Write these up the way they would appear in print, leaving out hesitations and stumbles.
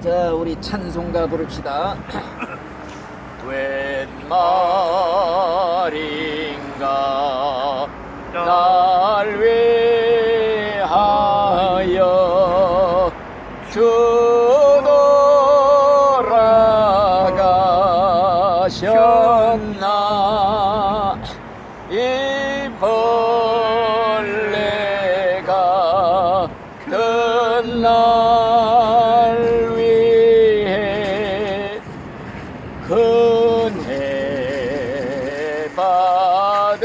자, 우리 찬송가 부릅시다. 웬 말인가 날 위하여 주 돌아가셨나. 이 벌레가 날 위해 은혜 받으셨나.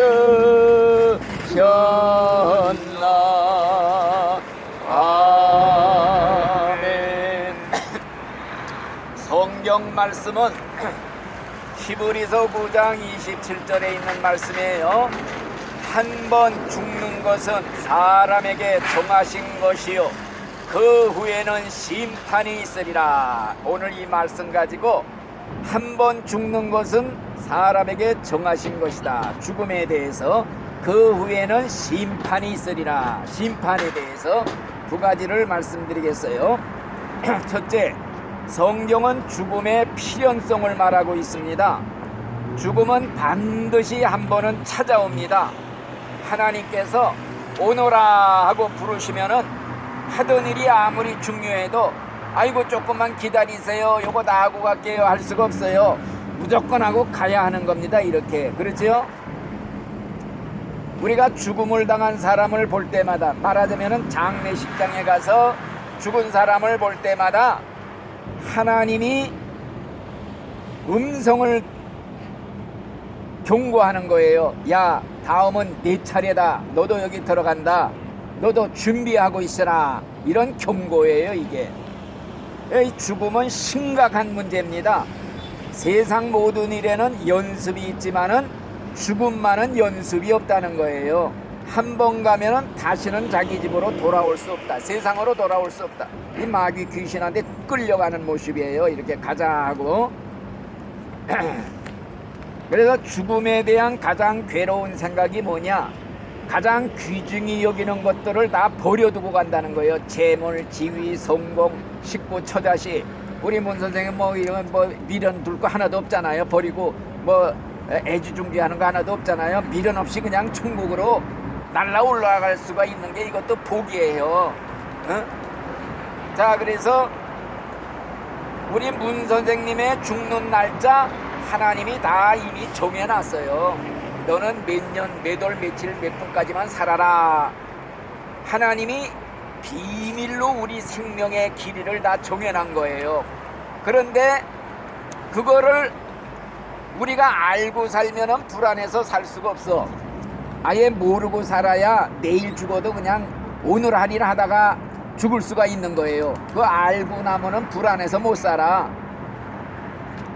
아멘. 성경 말씀은 히브리서 9장 27절에 있는 말씀이에요. 한 번 죽는 것은 사람에게 정하신 것이요 그 후에는 심판이 있으리라. 오늘 이 말씀 가지고 한 번 죽는 것은 사람에게 정하신 것이다. 죽음에 대해서 그 후에는 심판이 있으리라. 심판에 대해서 두 가지를 말씀드리겠어요. 첫째, 성경은 죽음의 필연성을 말하고 있습니다. 죽음은 반드시 한 번은 찾아옵니다. 하나님께서 오너라 하고 부르시면은 하던 일이 아무리 중요해도 아이고 조금만 기다리세요, 요거 다 하고 갈게요 할 수가 없어요. 무조건 하고 가야 하는 겁니다. 이렇게. 그렇죠? 우리가 죽음을 당한 사람을 볼 때마다, 말하자면은 장례식장에 가서 죽은 사람을 볼 때마다 하나님이 음성을 경고하는 거예요. 야, 다음은 네 차례다. 너도 여기 들어간다. 너도 준비하고 있어라. 이런 경고예요. 이게 이 죽음은 심각한 문제입니다. 세상 모든 일에는 연습이 있지만은 죽음만은 연습이 없다는 거예요. 한 번 가면은 다시는 자기 집으로 돌아올 수 없다. 세상으로 돌아올 수 없다. 이 마귀 귀신한테 끌려가는 모습이에요. 이렇게 가자 하고. 그래서 죽음에 대한 가장 괴로운 생각이 뭐냐? 가장 귀중히 여기는 것들을 다 버려두고 간다는 거예요. 재물, 지위, 성공, 식구, 처자식. 우리 문 선생님 뭐 이런 뭐 미련 둘 거 하나도 없잖아요. 버리고 뭐 애지중지하는 거 하나도 없잖아요. 미련 없이 그냥 천국으로 날라 올라갈 수가 있는 게 이것도 복이에요. 자, 그래서 우리 문 선생님의 죽는 날짜 하나님이 다 이미 정해놨어요. 너는 몇 년, 몇 월, 며칠, 몇 분까지만 살아라. 하나님이 비밀로 우리 생명의 길이를 다 정해놓은 거예요. 그런데 그거를 우리가 알고 살면은 불안해서 살 수가 없어. 아예 모르고 살아야 내일 죽어도 그냥 오늘 하리라 하다가 죽을 수가 있는 거예요. 그거 알고 나면은 불안해서 못 살아.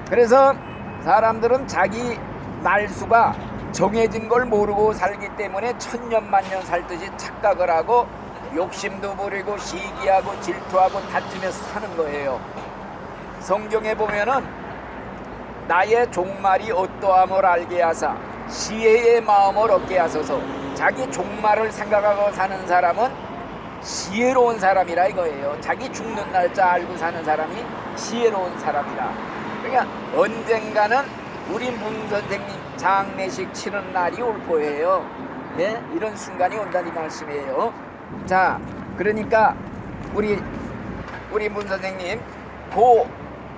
그래서 사람들은 자기 날수가 정해진 걸 모르고 살기 때문에 천년만년 살듯이 착각을 하고 욕심도 부리고 시기하고 질투하고 다투면서 사는 거예요. 성경에 보면은 나의 종말이 어떠함을 알게 하사 지혜의 마음을 얻게 하소서. 자기 종말을 생각하고 사는 사람은 지혜로운 사람이라 이거예요. 자기 죽는 날짜 알고 사는 사람이 지혜로운 사람이라. 그러니까 언젠가는 우리 문 선생님 장례식 치는 날이 올 거예요. 네? 이런 순간이 온다는 말씀이에요. 자, 그러니까 우리 문 선생님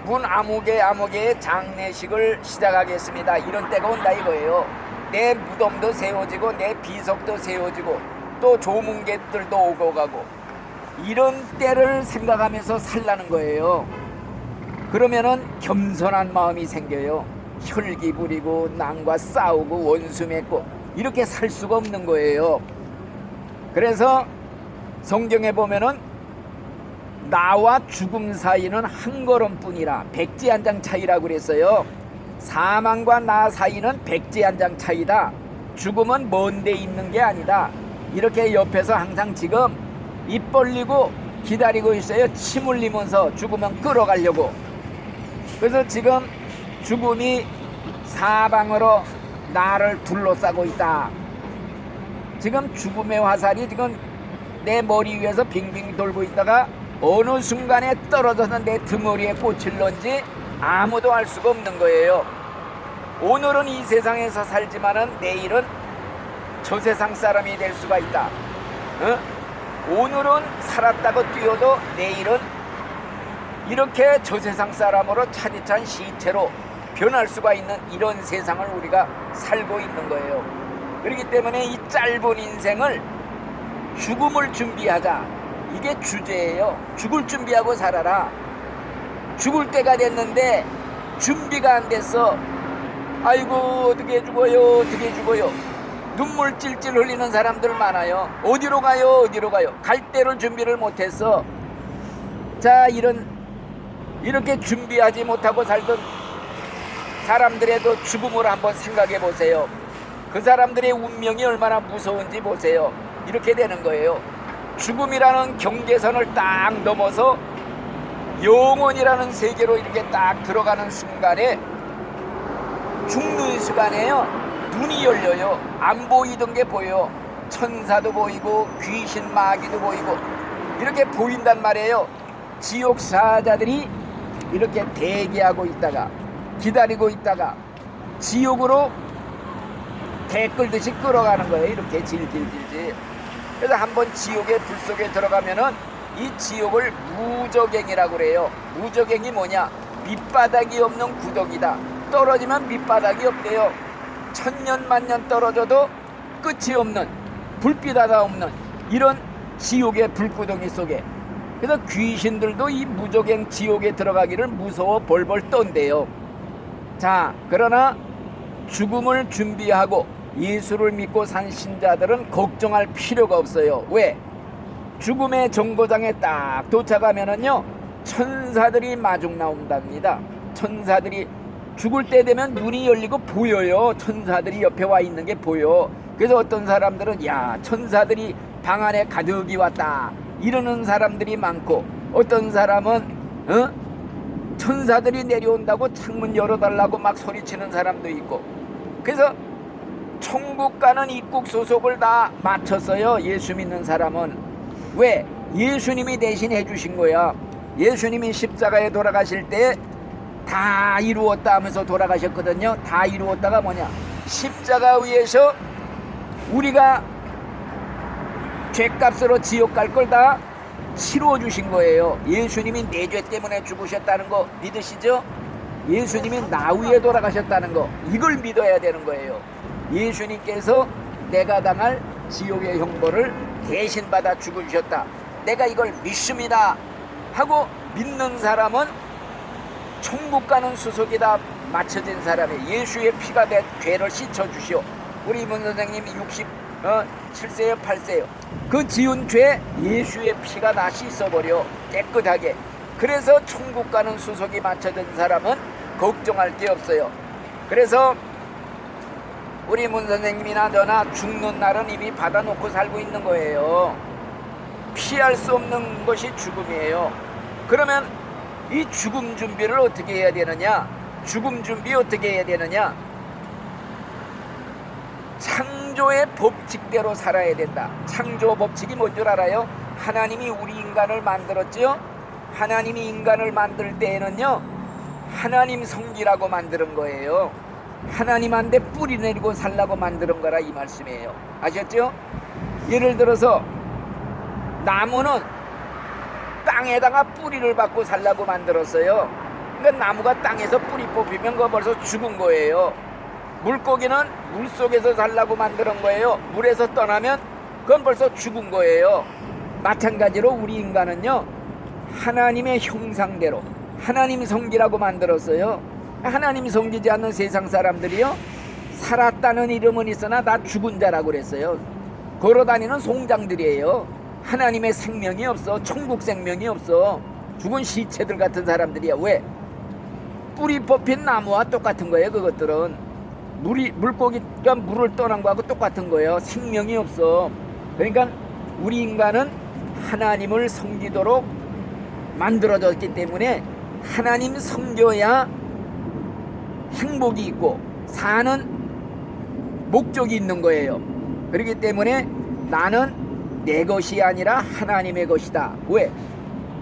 문 아무개의 장례식을 시작하겠습니다. 이런 때가 온다 이거예요. 내 무덤도 세워지고 내 비석도 세워지고 또 조문객들도 오고 가고 이런 때를 생각하면서 살라는 거예요. 그러면은 겸손한 마음이 생겨요. 혈기 부리고 남과 싸우고 원수 맺고 이렇게 살 수가 없는 거예요. 그래서 성경에 보면은 나와 죽음 사이는 한 걸음뿐이라, 백지 한 장 차이라고 그랬어요. 사망과 나 사이는 백지 한 장 차이다. 죽음은 먼 데 있는 게 아니다. 이렇게 옆에서 항상 지금 입 벌리고 기다리고 있어요. 침 흘리면서 죽으면 끌어가려고. 그래서 지금 죽음이 사방으로 나를 둘러싸고 있다. 지금 죽음의 화살이 지금 내 머리 위에서 빙빙 돌고 있다가 어느 순간에 떨어져서 내 등허리에 꽃을 넣은지 아무도 알 수가 없는 거예요. 오늘은 이 세상에서 살지만은 내일은 저 세상 사람이 될 수가 있다. 오늘은 살았다고 뛰어도 내일은 이렇게 저 세상 사람으로 차디찬 시체로 변할 수가 있는 이런 세상을 우리가 살고 있는 거예요. 그렇기 때문에 이 짧은 인생을 죽음을 준비하자, 이게 주제예요. 죽을 준비하고 살아라. 죽을 때가 됐는데 준비가 안 됐어. 아이고 어떻게 죽어요, 어떻게 죽어요. 눈물 찔찔 흘리는 사람들 많아요. 어디로 가요, 어디로 가요. 갈 데를 준비를 못했어. 자, 이렇게 준비하지 못하고 살던 사람들에도 죽음을 한번 생각해 보세요. 그 사람들의 운명이 얼마나 무서운지 보세요. 이렇게 되는 거예요. 죽음이라는 경계선을 딱 넘어서 영원이라는 세계로 이렇게 딱 들어가는 순간에, 죽는 시간에요, 눈이 열려요. 안 보이던 게 보여요. 천사도 보이고 귀신 마귀도 보이고 이렇게 보인단 말이에요. 지옥 사자들이 이렇게 대기하고 있다가, 기다리고 있다가 지옥으로 개 끌듯이 끌어가는 거예요. 이렇게 질질질질. 그래서 한번 지옥의 불 속에 들어가면은 이 지옥을 무저갱이라고 그래요. 무저갱이 뭐냐? 밑바닥이 없는 구덩이다. 떨어지면 밑바닥이 없대요. 천년 만년 떨어져도 끝이 없는, 불빛 하나 없는 이런 지옥의 불구덩이 속에. 그래서 귀신들도 이 무저갱 지옥에 들어가기를 무서워 벌벌 떤대요. 자, 그러나 죽음을 준비하고 예수를 믿고 산 신자들은 걱정할 필요가 없어요. 왜? 죽음의 정거장에 딱 도착하면은요, 천사들이 마중 나온답니다. 천사들이 죽을 때 되면 눈이 열리고 보여요. 천사들이 옆에 와 있는 게 보여. 그래서 어떤 사람들은 야, 천사들이 방 안에 가득히 왔다 이러는 사람들이 많고, 어떤 사람은 천사들이 내려온다고 창문 열어달라고 막 소리치는 사람도 있고. 그래서 천국 가는 입국 소속을 다 맞췄어요. 예수 믿는 사람은. 왜? 예수님이 대신 해주신 거야. 예수님이 십자가에 돌아가실 때 다 이루었다 하면서 돌아가셨거든요. 다 이루었다가 뭐냐? 십자가 위에서 우리가 죄값으로 지옥 갈 걸 다 치루어 주신 거예요. 예수님이 내 죄 때문에 죽으셨다는 거 믿으시죠? 예수님이 나 위에 돌아가셨다는 거, 이걸 믿어야 되는 거예요. 예수님께서 내가 당할 지옥의 형벌을 대신 받아 죽으셨다, 내가 이걸 믿습니다 하고 믿는 사람은 천국 가는 수속이다 맞춰진 사람이, 예수의 피가 내 죄를 씻어주시오. 우리 문 선생님이 67세요 8세요 그 지은 죄 예수의 피가 다 씻어버려 깨끗하게. 그래서 천국 가는 수속이 맞춰진 사람은 걱정할 게 없어요. 그래서 우리 문 선생님이나 저나 죽는 날은 이미 받아놓고 살고 있는 거예요. 피할 수 없는 것이 죽음이에요. 그러면 이 죽음 준비를 어떻게 해야 되느냐? 죽음 준비 어떻게 해야 되느냐? 창조의 법칙대로 살아야 된다. 창조 법칙이 뭔 줄 알아요? 하나님이 우리 인간을 만들었죠. 하나님이 인간을 만들 때에는요, 하나님 성기라고 만드는 거예요. 하나님한테 뿌리 내리고 살라고 만드는 거라 이 말씀이에요. 아셨죠? 예를 들어서 나무는 땅에다가 뿌리를 받고 살라고 만들었어요. 그러니까 나무가 땅에서 뿌리 뽑히면 그거 벌써 죽은 거예요. 물고기는 물속에서 살라고 만드는 거예요. 물에서 떠나면 그건 벌써 죽은 거예요. 마찬가지로 우리 인간은요, 하나님의 형상대로 하나님 성기라고 만들었어요. 하나님 성기지 않는 세상 사람들이요, 살았다는 이름은 있으나 다 죽은 자라고 그랬어요. 걸어다니는 송장들이에요. 하나님의 생명이 없어. 천국 생명이 없어. 죽은 시체들 같은 사람들이야. 왜? 뿌리 뽑힌 나무와 똑같은 거예요. 그것들은 물고기가 물을 떠난 거하고 똑같은 거예요. 생명이 없어. 그러니까 우리 인간은 하나님을 섬기도록 만들어졌기 때문에 하나님 섬겨야 행복이 있고 사는 목적이 있는 거예요. 그렇기 때문에 나는 내 것이 아니라 하나님의 것이다. 왜?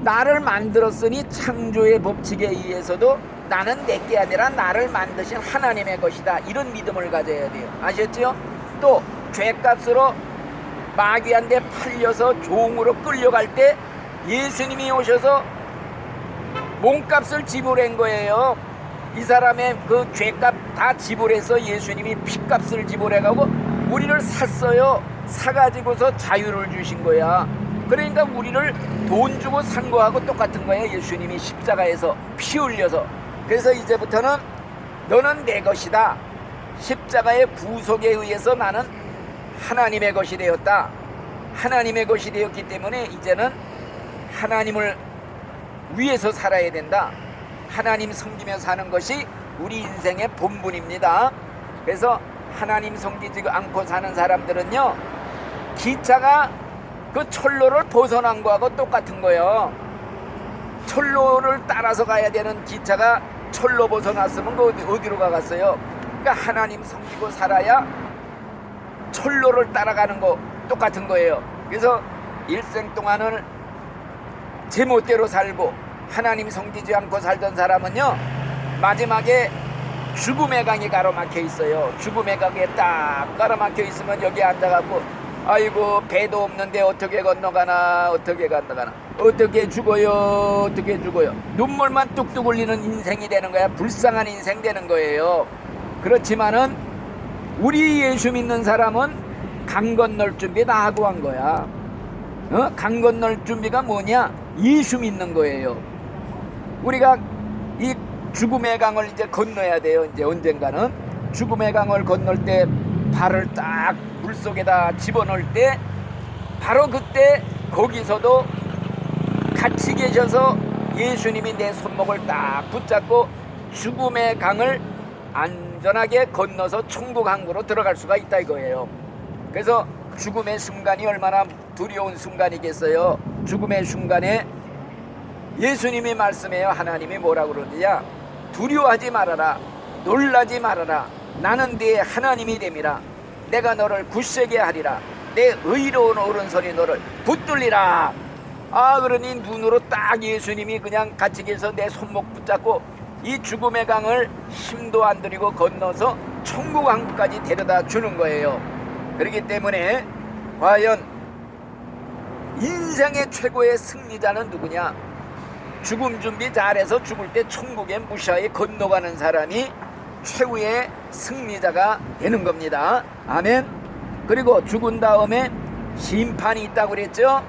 나를 만들었으니 창조의 법칙에 의해서도 나는 내게 아니라 나를 만드신 하나님의 것이다. 이런 믿음을 가져야 돼요. 아셨죠? 또 죄값으로 마귀한테 팔려서 종으로 끌려갈 때 예수님이 오셔서 몸값을 지불한 거예요. 이 사람의 그 죄값 다 지불해서 예수님이 피값을 지불해가고 우리를 샀어요. 사가지고서 자유를 주신 거야. 그러니까 우리를 돈 주고 산 거하고 똑같은 거예요. 예수님이 십자가에서 피 흘려서. 그래서 이제부터는 너는 내 것이다. 십자가의 구속에 의해서 나는 하나님의 것이 되었다. 하나님의 것이 되었기 때문에 이제는 하나님을 위해서 살아야 된다. 하나님 섬기며 사는 것이 우리 인생의 본분입니다. 그래서 하나님 섬기지 않고 사는 사람들은요, 기차가 그 철로를 벗어난 거하고 똑같은 거예요. 철로를 따라서 가야 되는 기차가 철로 벗어났으면 그 어디로 가겠어요? 그러니까 하나님 섬기고 살아야 철로를 따라가는 거 똑같은 거예요. 그래서 일생 동안을 제멋대로 살고 하나님 섬기지 않고 살던 사람은요, 마지막에 죽음의 강이 가로막혀 있어요. 죽음의 강에 딱 가로막혀 있으면 여기 앉아갖고 아이고 배도 없는데 어떻게 건너가나 어떻게 죽어요 눈물만 뚝뚝 흘리는 인생이 되는 거야. 불쌍한 인생 되는 거예요. 그렇지만은 우리 예수 믿는 사람은 강 건널 준비 다 하고 한 거야. 강 건널 준비가 뭐냐? 예수 믿는 거예요. 우리가 이 죽음의 강을 이제 건너야 돼요. 이제 언젠가는 죽음의 강을 건널 때 발을 딱 물속에다 집어넣을 때 바로 그때 거기서도 같이 계셔서 예수님이 내 손목을 딱 붙잡고 죽음의 강을 안전하게 건너서 천국 항구로 들어갈 수가 있다 이거예요. 그래서 죽음의 순간이 얼마나 두려운 순간이겠어요. 죽음의 순간에 예수님이 말씀해요. 하나님이 뭐라고 그러느냐? 두려워하지 말아라. 놀라지 말아라. 나는 네 하나님이 됨이라. 내가 너를 굳세게 하리라. 내 의로운 오른손이 너를 붙들리라. 그러니 눈으로 딱 예수님이 그냥 같이 계셔서 내 손목 붙잡고 이 죽음의 강을 힘도 안 들이고 건너서 천국 항구까지 데려다 주는 거예요. 그렇기 때문에 과연 인생의 최고의 승리자는 누구냐? 죽음 준비 잘해서 죽을 때 천국에 무사히 건너가는 사람이 최후의 승리자가 되는 겁니다. 아멘. 그리고 죽은 다음에 심판이 있다고 그랬죠.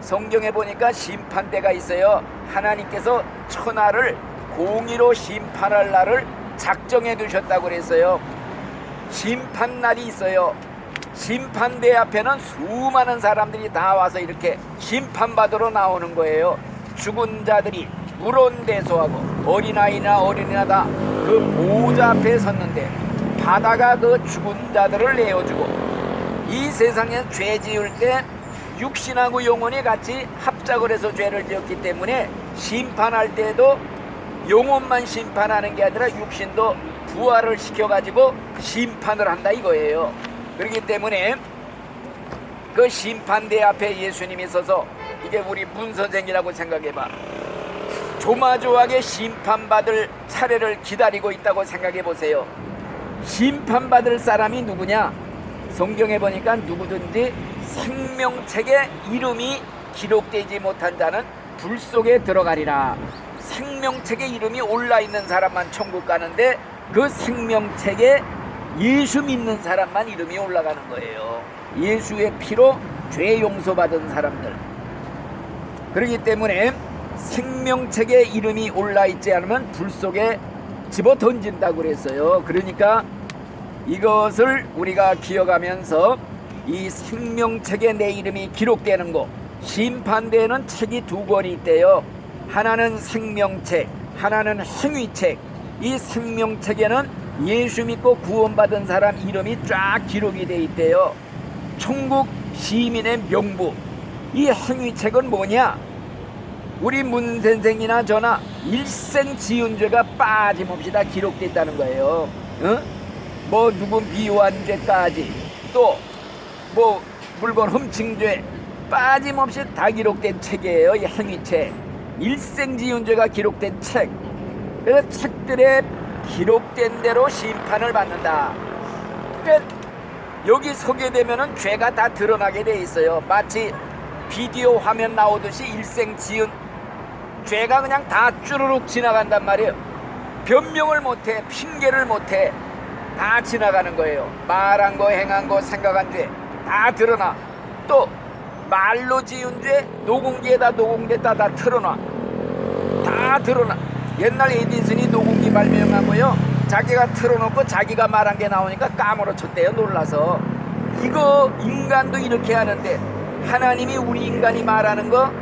성경에 보니까 심판대가 있어요. 하나님께서 천하를 공의로 심판할 날을 작정해 두셨다고 그랬어요. 심판날이 있어요. 심판대 앞에는 수많은 사람들이 다 와서 이렇게 심판받으러 나오는 거예요. 죽은 자들이 물온대소하고 어린아이나 어린이나 그 보호자 앞에 섰는데 바다가 그 죽은 자들을 내어주고 이 세상에 죄 지을 때 육신하고 영혼이 같이 합작을 해서 죄를 지었기 때문에 심판할 때도 영혼만 심판하는 게 아니라 육신도 부활을 시켜가지고 심판을 한다 이거예요. 그렇기 때문에 그 심판대 앞에 예수님이 서서 이게 우리 문선생이라고 생각해봐. 조마조하게 심판받을 차례를 기다리고 있다고 생각해보세요. 심판받을 사람이 누구냐? 성경에 보니까 누구든지 생명책에 이름이 기록되지 못한 자는 불 속에 들어가리라. 생명책에 이름이 올라있는 사람만 천국 가는데 그 생명책에 예수 믿는 사람만 이름이 올라가는 거예요. 예수의 피로 죄 용서받은 사람들. 그렇기 때문에 생명책에 이름이 올라있지 않으면 불 속에 집어 던진다고 그랬어요. 그러니까 이것을 우리가 기억하면서 이 생명책에 내 이름이 기록되는 곳, 심판대에는 책이 두 권이 있대요. 하나는 생명책, 하나는 행위책. 이 생명책에는 예수 믿고 구원받은 사람 이름이 쫙 기록이 돼 있대요. 천국 시민의 명부. 이 행위책은 뭐냐? 우리 문선생이나 저나 일생 지은 죄가 빠짐없이 다 기록됐다는 거예요. 뭐 누구 미워한 죄까지, 또 뭐 물건 훔친 죄 빠짐없이 다 기록된 책이에요. 이 행위책. 일생지윤죄가 기록된 책, 그래서 책들에 기록된 대로 심판을 받는다. 그러니까 여기 소개되면은 죄가 다 드러나게 돼 있어요. 마치 비디오 화면 나오듯이 일생지은 죄가 그냥 다 쭈르륵 지나간단 말이에요. 변명을 못해, 핑계를 못해, 다 지나가는 거예요. 말한 거, 행한 거, 생각한 죄 다 드러나. 또 말로 지은 죄 녹음기에다 녹음됐다 다 틀어놔. 다 드러나. 옛날 에디슨이 녹음기 발명하고요, 자기가 틀어놓고 자기가 말한 게 나오니까 까무러쳤대요, 놀라서. 이거 인간도 이렇게 하는데 하나님이 우리 인간이 말하는 거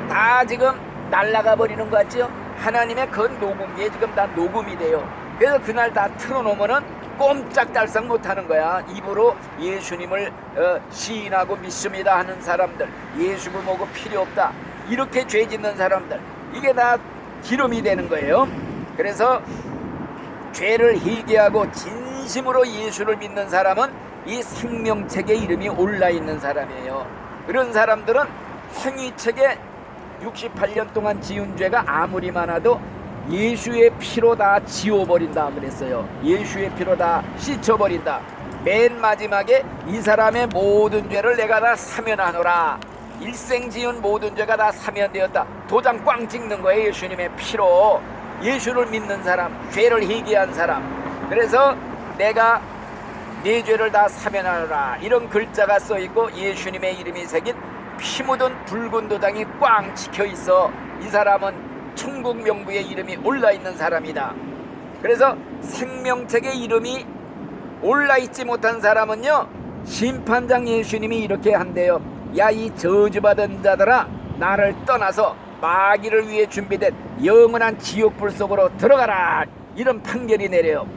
다 지금 날아가 버리는 거 같죠? 하나님의 그 녹음기에 지금 다 녹음이 돼요. 그래서 그날 다 틀어놓으면은 꼼짝달싹 못하는 거야. 입으로 예수님을 시인하고 믿습니다 하는 사람들, 예수 부모고 필요 없다 이렇게 죄 짓는 사람들, 이게 다 기름이 되는 거예요. 그래서 죄를 회개하고 진심으로 예수를 믿는 사람은 이 생명책에 이름이 올라있는 사람이에요. 그런 사람들은 행위책에 68년 동안 지은 죄가 아무리 많아도 예수의 피로 다 지워버린다 그랬어요. 예수의 피로 다 씻어버린다. 맨 마지막에 이 사람의 모든 죄를 내가 다 사면하노라. 일생 지은 모든 죄가 다 사면되었다. 도장 꽝 찍는 거예요. 예수님의 피로. 예수를 믿는 사람, 죄를 회개한 사람. 그래서 내가 네 죄를 다 사면하노라 이런 글자가 써있고 예수님의 이름이 새긴 피 묻은 붉은 도장이 꽝 찍혀있어. 이 사람은 천국 명부에 이름이 올라있는 사람이다. 그래서 생명책에 이름이 올라있지 못한 사람은요, 심판장 예수님이 이렇게 한대요. 야, 이 저주받은 자들아, 나를 떠나서 마귀를 위해 준비된 영원한 지옥불 속으로 들어가라. 이런 판결이 내려요.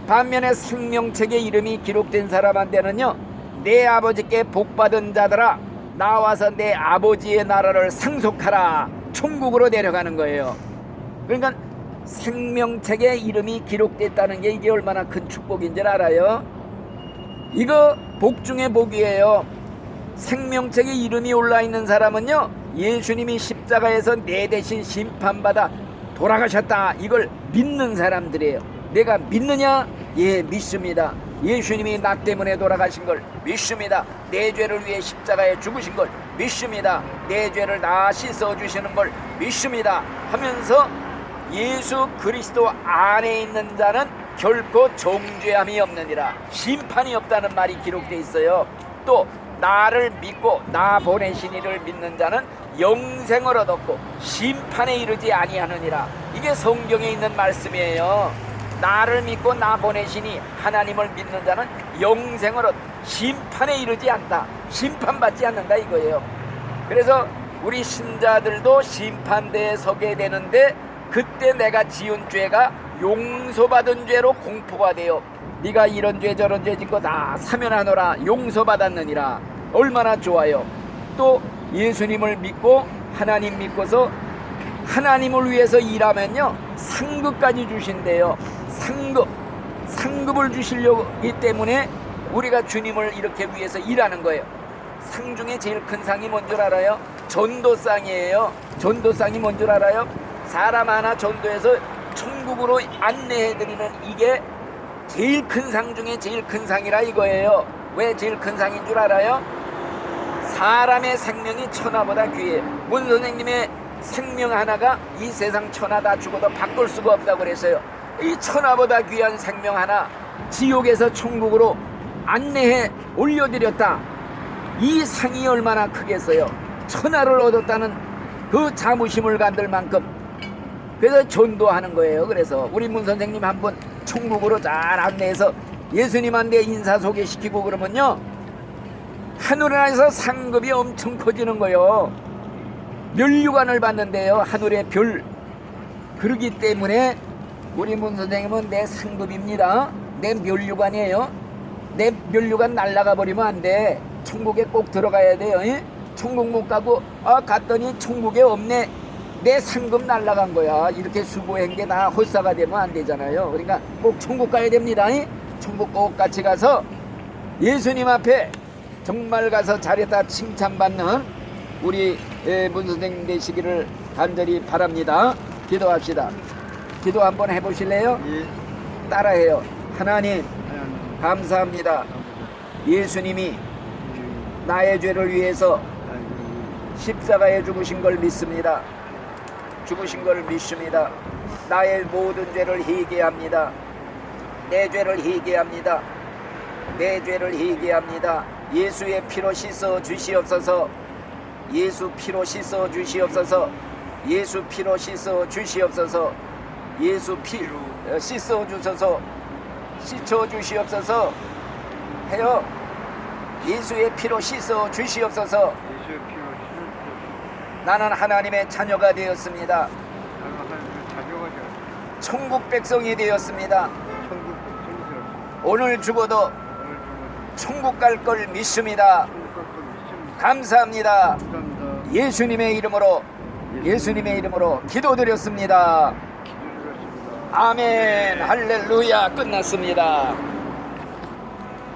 반면에 생명책에 이름이 기록된 사람한테는요, 내 아버지께 복받은 자들아, 나와서 내 아버지의 나라를 상속하라. 천국으로 내려가는 거예요. 그러니까 생명책에 이름이 기록됐다는 게 이게 얼마나 큰 축복인 줄 알아요? 이거 복 중에 복이에요. 생명책에 이름이 올라있는 사람은요, 예수님이 십자가에서 내 대신 심판받아 돌아가셨다 이걸 믿는 사람들이에요. 내가 믿느냐? 예, 믿습니다. 예수님이 나 때문에 돌아가신 걸 믿습니다. 내 죄를 위해 십자가에 죽으신 걸 믿습니다. 내 죄를 다 씻어주시는 걸 믿습니다 하면서 예수 그리스도 안에 있는 자는 결코 정죄함이 없느니라. 심판이 없다는 말이 기록되어 있어요. 또 나를 믿고 나 보내신 이를 믿는 자는 영생을 얻었고 심판에 이르지 아니하느니라. 이게 성경에 있는 말씀이에요. 나를 믿고 나 보내시니 하나님을 믿는 자는 영생을 얻, 심판에 이르지 않다. 심판받지 않는다 이거예요. 그래서 우리 신자들도 심판대에 서게 되는데 그때 내가 지은 죄가 용서받은 죄로 공포가 돼요. 네가 이런 죄 저런 죄 짓고 다 사면하노라. 용서받았느니라. 얼마나 좋아요. 또 예수님을 믿고 하나님 믿고서 하나님을 위해서 일하면요, 상급까지 주신대요. 상급을 주시려기 때문에 우리가 주님을 이렇게 위해서 일하는 거예요. 상 중에 제일 큰 상이 뭔 줄 알아요? 전도상이에요. 전도상이 뭔 줄 알아요? 사람 하나 전도해서 천국으로 안내해드리는 이게 제일 큰 상 중에 제일 큰 상이라 이거예요. 왜 제일 큰 상인 줄 알아요? 사람의 생명이 천하보다 귀해요. 문 선생님의 생명 하나가 이 세상 천하 다 죽어도 바꿀 수가 없다고 그랬어요. 이 천하보다 귀한 생명 하나 지옥에서 천국으로 안내해 올려드렸다. 이 상이 얼마나 크겠어요. 천하를 얻었다는 그 자부심을 갖을 만큼. 그래서 전도하는 거예요. 그래서 우리 문 선생님 한 분 천국으로 잘 안내해서 예수님한테 인사 소개시키고 그러면요, 하늘에서 상급이 엄청 커지는 거예요. 면류관을 받는데요, 하늘의 별. 그러기 때문에 우리 문 선생님은 내 상급입니다. 내 면류관이에요. 내 면류관 날아가 버리면 안 돼. 천국에 꼭 들어가야 돼요. 천국 못 가고 갔더니 천국에 없네. 내 상급 날아간 거야. 이렇게 수고한 게 다 헛사가 되면 안 되잖아요. 그러니까 꼭 천국 가야 됩니다. 천국 꼭 같이 가서 예수님 앞에 정말 가서 잘했다 칭찬받는 우리 문 선생님 되시기를 간절히 바랍니다. 기도합시다. 기도 한번 해보실래요? 따라해요. 하나님 감사합니다. 예수님이 나의 죄를 위해서 십자가에 죽으신 걸 믿습니다. 죽으신 걸 믿습니다. 나의 모든 죄를 회개합니다. 내 죄를 회개합니다. 내 죄를 회개합니다. 예수의 피로 씻어 주시옵소서. 예수 피로 씻어 주시옵소서. 예수 피로 씻어 주시옵소서. 예수 피로 씻어 주소서. 씻어 주시옵소서. 해요. 예수의 피로 씻어 주시옵소서. 나는 하나님의 자녀가 되었습니다. 천국 백성이 되었습니다. 오늘 죽어도 천국 갈 걸 믿습니다. 감사합니다. 예수님의 이름으로 기도드렸습니다. 아멘. 할렐루야. 끝났습니다.